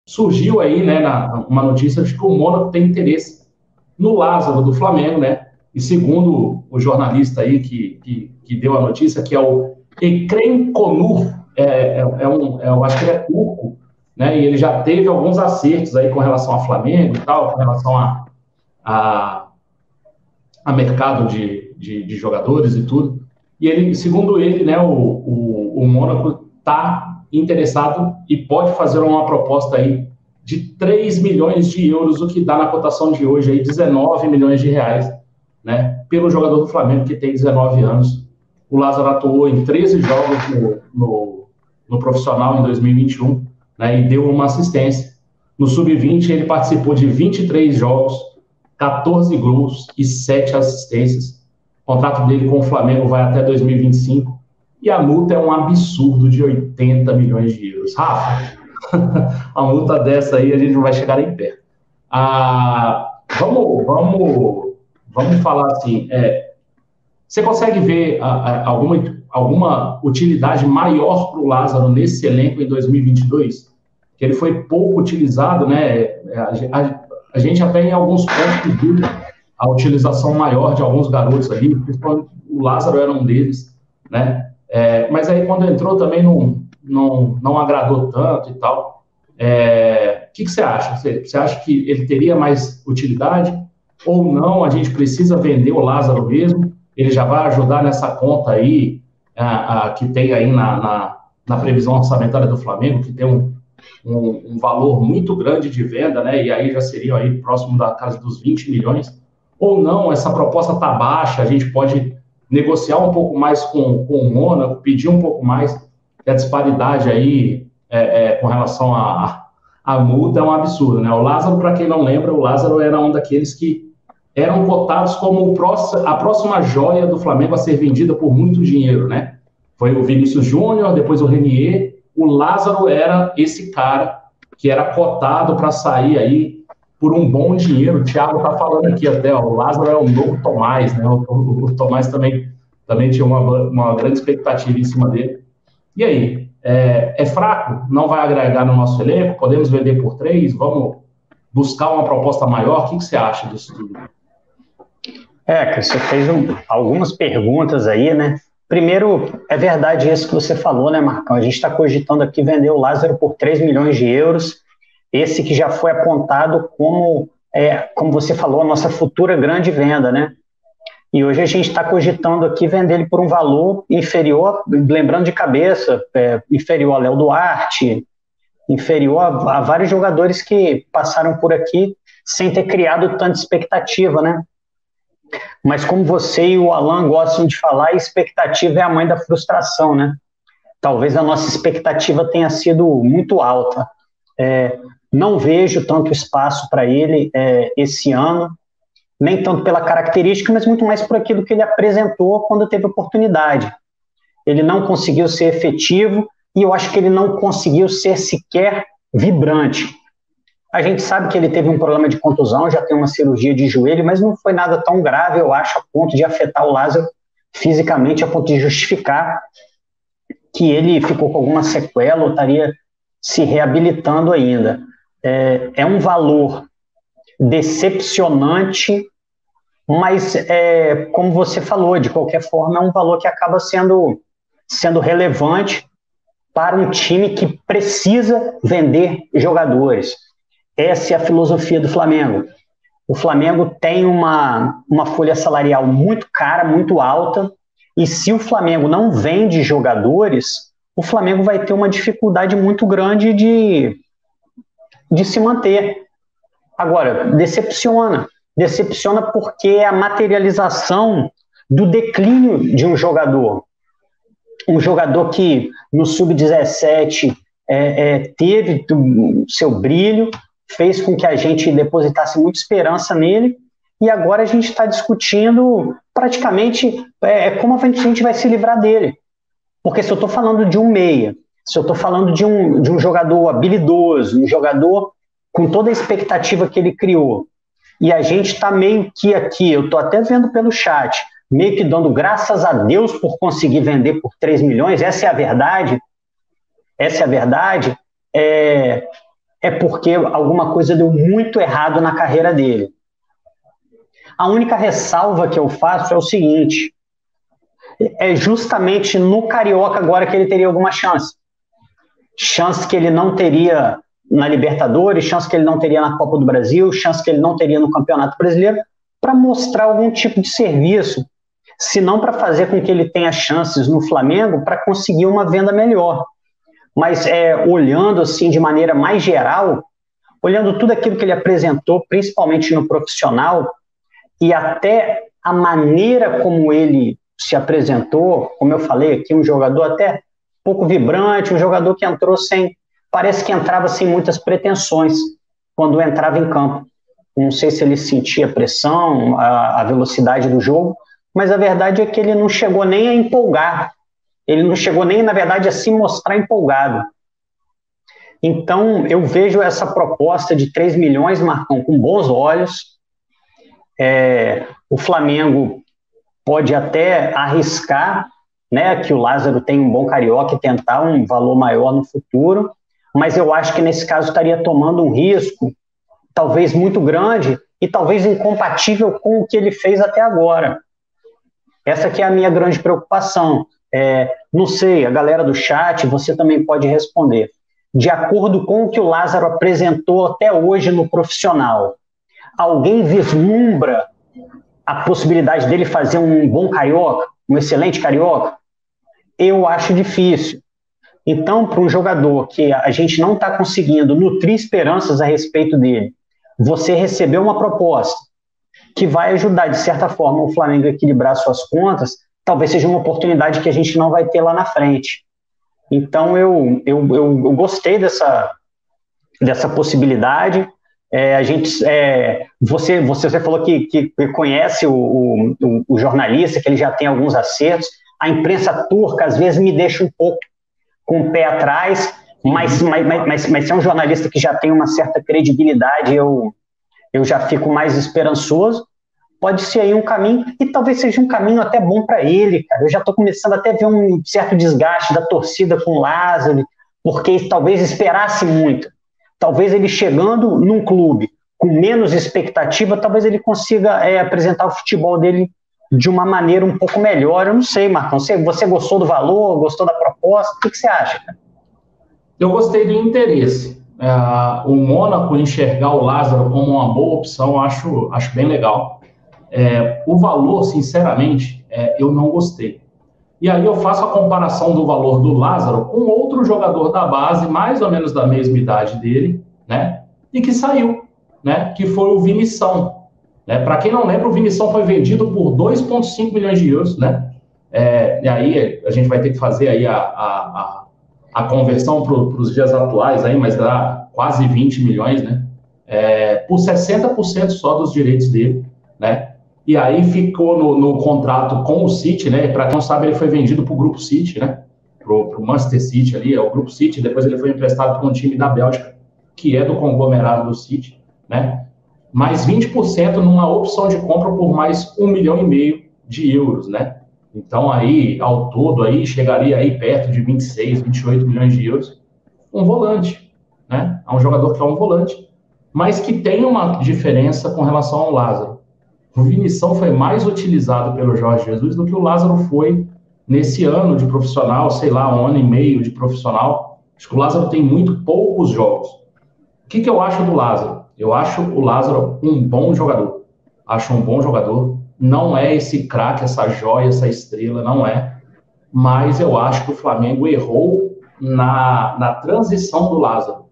surgiu aí, né, uma notícia de que o Mônaco tem interesse no Lázaro do Flamengo, né? E segundo o jornalista aí que deu a notícia, que é o Ekrem Konur, eu acho que ele é turco, né? E ele já teve alguns acertos aí com relação ao Flamengo e tal, com relação a, a mercado de jogadores e tudo. E ele, segundo ele, né, o Mônaco está interessado e pode fazer uma proposta aí de 3 milhões de euros, o que dá na cotação de hoje aí 19 milhões de reais, né, pelo jogador do Flamengo que tem 19 anos. O Lázaro atuou em 13 jogos no profissional em 2021, né, e deu uma assistência. No Sub-20 ele participou de 23 jogos, 14 gols e 7 assistências. O contrato dele com o Flamengo vai até 2025 e a multa é um absurdo de 80 milhões de euros. Rafa, a multa dessa aí a gente não vai chegar nem perto. Vamos falar assim, você consegue ver alguma utilidade maior para o Lázaro nesse elenco em 2022? Que ele foi pouco utilizado, né? A gente até em alguns pontos viu a utilização maior de alguns garotos ali, principalmente o Lázaro era um deles, né? Mas aí quando entrou também não agradou tanto e tal. O que você acha? Você acha que ele teria mais utilidade ou não? A gente precisa vender o Lázaro mesmo? Ele já vai ajudar nessa conta aí que tem aí na previsão orçamentária do Flamengo, que tem um valor muito grande de venda, né? E aí já seria aí próximo da casa dos 20 milhões. Ou não, essa proposta está baixa, a gente pode negociar um pouco mais com o Mônaco, pedir um pouco mais, que a disparidade aí com relação à multa é um absurdo, né? O Lázaro, para quem não lembra, o Lázaro era um daqueles que eram cotados como a próxima joia do Flamengo a ser vendida por muito dinheiro, né? Foi o Vinícius Júnior, depois o Renier. O Lázaro era esse cara que era cotado para sair aí por um bom dinheiro. O Thiago está falando aqui até, ó, o Lázaro é o novo Tomás, né? O Tomás também tinha uma grande expectativa em cima dele. E aí, é fraco? Não vai agregar no nosso elenco? Podemos vender por 3? Vamos buscar uma proposta maior? O que você acha disso tudo? Cara, você fez algumas perguntas aí, né? Primeiro, é verdade isso que você falou, né, Marcão? A gente está cogitando aqui vender o Lázaro por 3 milhões de euros, esse que já foi apontado como você falou, a nossa futura grande venda, né? E hoje a gente está cogitando aqui vender ele por um valor inferior, lembrando de cabeça, inferior a Léo Duarte, inferior a vários jogadores que passaram por aqui sem ter criado tanta expectativa, né? Mas como você e o Alan gostam de falar, a expectativa é a mãe da frustração, né? Talvez a nossa expectativa tenha sido muito alta. Não vejo tanto espaço para ele esse ano, nem tanto pela característica, mas muito mais por aquilo que ele apresentou quando teve oportunidade. Ele não conseguiu ser efetivo e eu acho que ele não conseguiu ser sequer vibrante. A gente sabe que ele teve um problema de contusão, já tem uma cirurgia de joelho, mas não foi nada tão grave, eu acho, a ponto de afetar o Lázaro fisicamente, a ponto de justificar que ele ficou com alguma sequela ou estaria se reabilitando ainda. É um valor decepcionante, mas, como você falou, de qualquer forma, é um valor que acaba sendo relevante para um time que precisa vender jogadores. Essa é a filosofia do Flamengo. O Flamengo tem uma folha salarial muito cara, muito alta, e se o Flamengo não vende jogadores, o Flamengo vai ter uma dificuldade muito grande de se manter. Agora, decepciona porque é a materialização do declínio de um jogador que no Sub-17 teve seu brilho, fez com que a gente depositasse muita esperança nele, e agora a gente está discutindo praticamente como a gente vai se livrar dele. Porque se eu estou falando de um meia, se eu estou falando de um jogador habilidoso, um jogador com toda a expectativa que ele criou, e a gente está meio que aqui, eu estou até vendo pelo chat, meio que dando graças a Deus por conseguir vender por 3 milhões, essa é a verdade, é porque alguma coisa deu muito errado na carreira dele. A única ressalva que eu faço é o seguinte, é justamente no Carioca agora que ele teria alguma chance. Chance que ele não teria na Libertadores, chance que ele não teria na Copa do Brasil, chance que ele não teria no Campeonato Brasileiro, para mostrar algum tipo de serviço, se não para fazer com que ele tenha chances no Flamengo para conseguir uma venda melhor. Mas olhando assim de maneira mais geral, olhando tudo aquilo que ele apresentou, principalmente no profissional, e até a maneira como ele se apresentou, como eu falei aqui, um jogador até pouco vibrante, um jogador que entrou parece que entrava sem muitas pretensões quando entrava em campo. Não sei se ele sentia a pressão, a velocidade do jogo, mas a verdade é que ele não chegou nem a empolgar. Ele não chegou nem, na verdade, a se mostrar empolgado. Então, eu vejo essa proposta de 3 milhões, Marcão, com bons olhos. O Flamengo pode até arriscar, né, que o Lázaro tem um bom carioca e tentar um valor maior no futuro, mas eu acho que nesse caso estaria tomando um risco, talvez muito grande e talvez incompatível com o que ele fez até agora. Essa que é a minha grande preocupação. Não sei, a galera do chat, você também pode responder. De acordo com o que o Lázaro apresentou até hoje no profissional, alguém vislumbra a possibilidade dele fazer um bom carioca, um excelente carioca? Eu acho difícil. Então, para um jogador que a gente não está conseguindo nutrir esperanças a respeito dele, você recebeu uma proposta que vai ajudar, de certa forma, o Flamengo a equilibrar suas contas, talvez seja uma oportunidade que a gente não vai ter lá na frente. Então, eu gostei dessa possibilidade. Você falou que conhece o jornalista, que ele já tem alguns acertos. A imprensa turca, às vezes, me deixa um pouco com o pé atrás, mas se é um jornalista que já tem uma certa credibilidade, eu já fico mais esperançoso. Pode ser aí um caminho, e talvez seja um caminho até bom para ele, cara. Eu já estou começando até a ver um certo desgaste da torcida com o Lázaro, porque talvez esperasse muito. Talvez ele chegando num clube com menos expectativa, talvez ele consiga apresentar o futebol dele de uma maneira um pouco melhor. Eu não sei, Marcão, você gostou do valor, gostou da proposta? O que você acha, cara? Eu gostei do interesse. O Mônaco enxergar o Lázaro como uma boa opção, eu acho bem legal. O valor, sinceramente, eu não gostei. E aí eu faço a comparação do valor do Lázaro com outro jogador da base, mais ou menos da mesma idade dele, né? E que saiu, né? Que foi o Vinição. Né? Para quem não lembra, o Vinição foi vendido por 2,5 milhões de euros, né? E aí a gente vai ter que fazer aí a conversão para os dias atuais, aí, mas dá quase 20 milhões, né? Por 60% só dos direitos dele, né? E aí ficou no contrato com o City, né? Para quem não sabe, ele foi vendido para o Grupo City, né? Para o Manchester City ali, é o Grupo City. Depois ele foi emprestado para um time da Bélgica, que é do conglomerado do City, né? Mais 20% numa opção de compra por mais 1,5 milhão de euros, né? Então aí, ao todo, aí chegaria aí perto de 26, 28 milhões de euros. Um volante, né? É um jogador que é um volante, mas que tem uma diferença com relação ao Lázaro. O Vinição foi mais utilizado pelo Jorge Jesus do que o Lázaro foi nesse ano de profissional, sei lá, 1 ano e meio de profissional. Acho que o Lázaro tem muito poucos jogos. O que eu acho do Lázaro? Eu acho o Lázaro um bom jogador. Acho um bom jogador. Não é esse craque, essa joia, essa estrela, não é. Mas eu acho que o Flamengo errou na transição do Lázaro.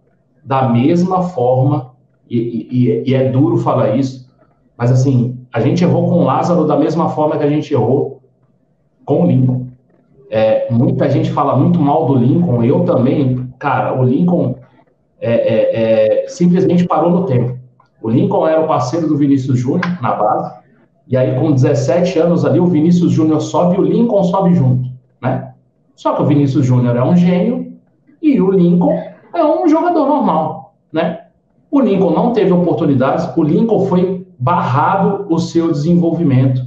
Da mesma forma, e é duro falar isso, mas assim, a gente errou com o Lázaro da mesma forma que a gente errou com o Lincoln. Muita gente fala muito mal do Lincoln, eu também. Cara, o Lincoln simplesmente parou no tempo. O Lincoln era o parceiro do Vinícius Júnior na base, e aí com 17 anos ali, o Vinícius Júnior sobe e o Lincoln sobe junto, né? Só que o Vinícius Júnior é um gênio e o Lincoln é um jogador normal, né? O Lincoln não teve oportunidades, o Lincoln foi barrado o seu desenvolvimento.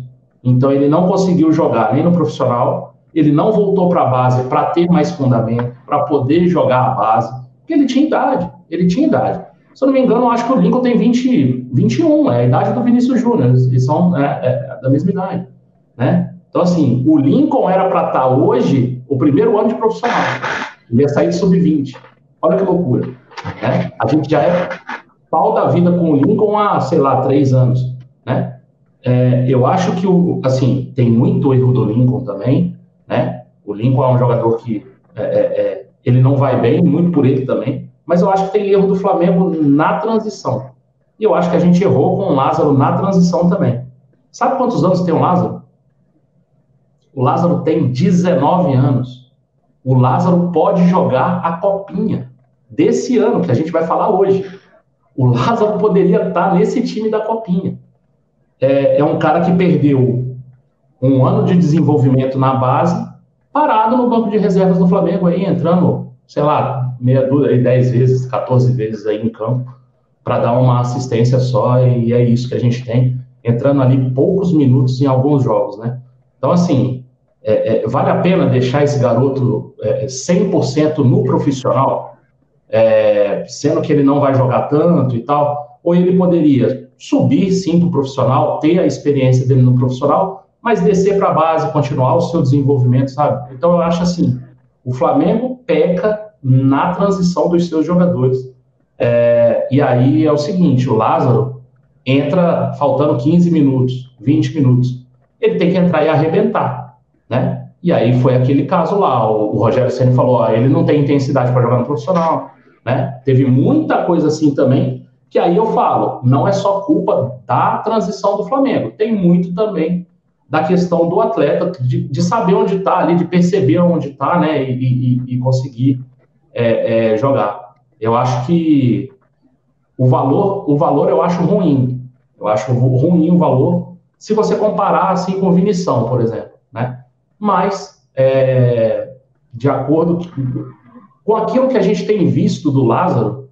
Então ele não conseguiu jogar nem no profissional, ele não voltou para a base para ter mais fundamento, para poder jogar a base, porque ele tinha idade. Ele tinha idade. Se eu não me engano, eu acho que o Lincoln tem 21, é a idade do Vinícius Júnior, eles são da mesma idade, né? Então, assim, o Lincoln era para estar hoje o primeiro ano de profissional. Ele ia sair de sub-20. Olha que loucura, né? A gente já é pau da vida com o Lincoln há, sei lá, 3 anos, né? Eu acho que, assim, tem muito erro do Lincoln também, né? O Lincoln é um jogador que ele não vai bem, muito por ele também, mas eu acho que tem erro do Flamengo na transição. E eu acho que a gente errou com o Lázaro na transição também. Sabe quantos anos tem o Lázaro? O Lázaro tem 19 anos. O Lázaro pode jogar a copinha desse ano, que a gente vai falar hoje. O Lázaro poderia estar nesse time da copinha. É um cara que perdeu um ano de desenvolvimento na base, parado no banco de reservas do Flamengo, aí entrando, sei lá, 10 vezes, 14 vezes aí em campo, para dar uma assistência só, e é isso que a gente tem, entrando ali poucos minutos em alguns jogos, né? Então, assim, vale a pena deixar esse garoto 100% no profissional, sendo que ele não vai jogar tanto e tal, ou ele poderia subir, sim, para o profissional, ter a experiência dele no profissional, mas descer para a base, continuar o seu desenvolvimento, sabe? Então, eu acho assim, o Flamengo peca na transição dos seus jogadores. E aí é o seguinte, o Lázaro entra faltando 15 minutos, 20 minutos. Ele tem que entrar e arrebentar, né? E aí foi aquele caso lá, o Rogério Ceni falou, ele não tem intensidade para jogar no profissional, né? Teve muita coisa assim também, que aí eu falo, não é só culpa da transição do Flamengo, tem muito também da questão do atleta, de saber onde está ali, de perceber onde está, né, e conseguir jogar. Eu acho que o valor eu acho ruim. Eu acho ruim o valor, se você comparar assim com o Vinição, por exemplo, né? Mas, de acordo com aquilo que a gente tem visto do Lázaro,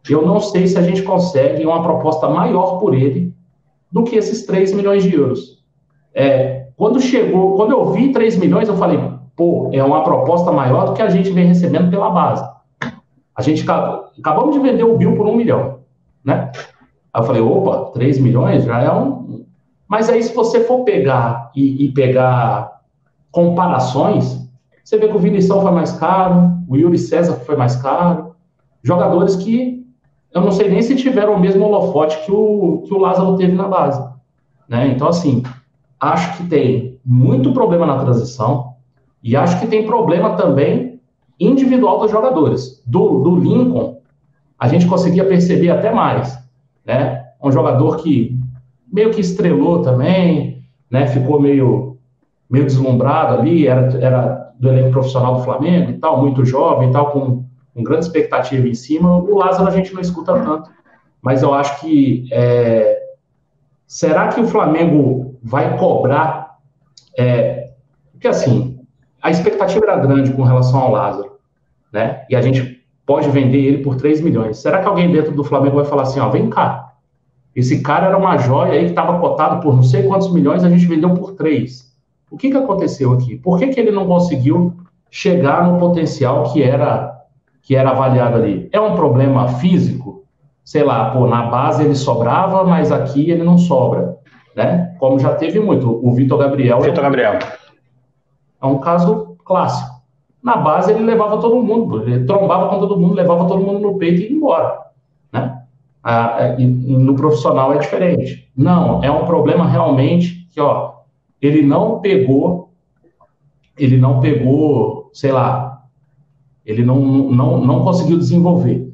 eu não sei se a gente consegue uma proposta maior por ele do que esses 3 milhões de euros. Quando eu vi 3 milhões, eu falei, pô, é uma proposta maior do que a gente vem recebendo pela base. A gente acabamos de vender o Bill por 1 milhão, né? Aí eu falei, opa, 3 milhões já é um... Mas aí, se você for pegar e pegar comparações, você vê que o Vinição foi mais caro, o Yuri César foi mais caro, jogadores que eu não sei nem se tiveram o mesmo holofote que o Lázaro teve na base, né? Então, assim, acho que tem muito problema na transição e acho que tem problema também individual dos jogadores. Do Lincoln, a gente conseguia perceber até mais, né? Um jogador que meio que estrelou também, né? Ficou meio deslumbrado ali, era do elenco profissional do Flamengo e tal, muito jovem e tal, com grande expectativa em cima. O Lázaro a gente não escuta tanto, mas eu acho que será que o Flamengo vai cobrar? Porque assim, a expectativa era grande com relação ao Lázaro, né? E a gente pode vender ele por 3 milhões. Será que alguém dentro do Flamengo vai falar assim, ó, vem cá, esse cara era uma joia aí que estava cotado por não sei quantos milhões, a gente vendeu por 3. O que aconteceu aqui? Por que ele não conseguiu chegar no potencial que era avaliado ali? É um problema físico? Sei lá, pô, na base ele sobrava, mas aqui ele não sobra, né? Como já teve muito. O Vitor Gabriel é um caso clássico. Na base ele levava todo mundo, ele trombava com todo mundo, levava todo mundo no peito e ia embora, né? E no profissional é diferente. Não, é um problema realmente que, ó, ele não pegou, sei lá, ele não conseguiu desenvolver.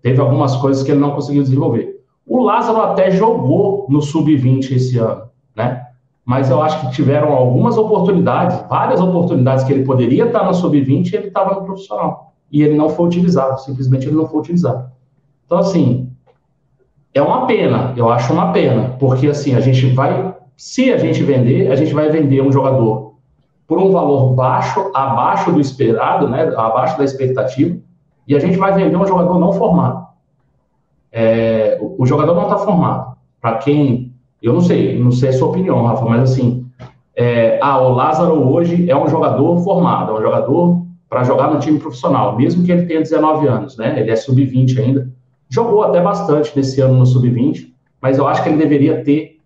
Teve algumas coisas que ele não conseguiu desenvolver. O Lázaro até jogou no Sub-20 esse ano, né? Mas eu acho que tiveram algumas oportunidades, várias oportunidades que ele poderia estar no Sub-20 e ele estava no profissional. E ele não foi utilizado, simplesmente ele não foi utilizado. Então, assim, é uma pena, eu acho uma pena, porque, assim, se a gente vender, a gente vai vender um jogador por um valor baixo, abaixo do esperado, né, abaixo da expectativa, e a gente vai vender um jogador não formado. O jogador não está formado. Para quem... Eu não sei a sua opinião, Rafa, mas assim, o Lázaro hoje é um jogador formado, é um jogador para jogar no time profissional, mesmo que ele tenha 19 anos, né? Ele é sub-20 ainda. Jogou até bastante nesse ano no sub-20, mas eu acho que ele deveria ter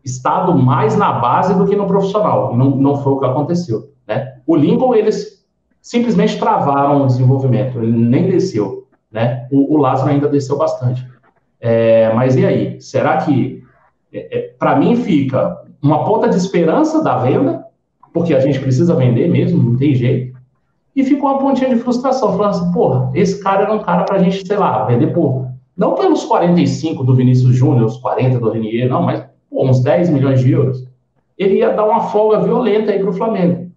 estado mais na base do que no profissional, e não foi o que aconteceu, né? O Lincoln, eles simplesmente travaram o desenvolvimento, ele nem desceu, né? O Lázaro ainda desceu bastante. Mas e aí? Será que, para mim, fica uma ponta de esperança da venda, porque a gente precisa vender mesmo, não tem jeito, e fica uma pontinha de frustração, falando assim, porra, esse cara era um cara pra gente, sei lá, vender por, não pelos 45 do Vinícius Júnior, os 40 do Renier, não, mas uns 10 milhões de euros. Ele ia dar uma folga violenta aí pro Flamengo.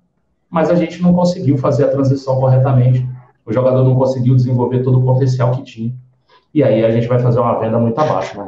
Mas a gente não conseguiu fazer a transição corretamente, o jogador não conseguiu desenvolver todo o potencial que tinha, e aí a gente vai fazer uma venda muito abaixo, né?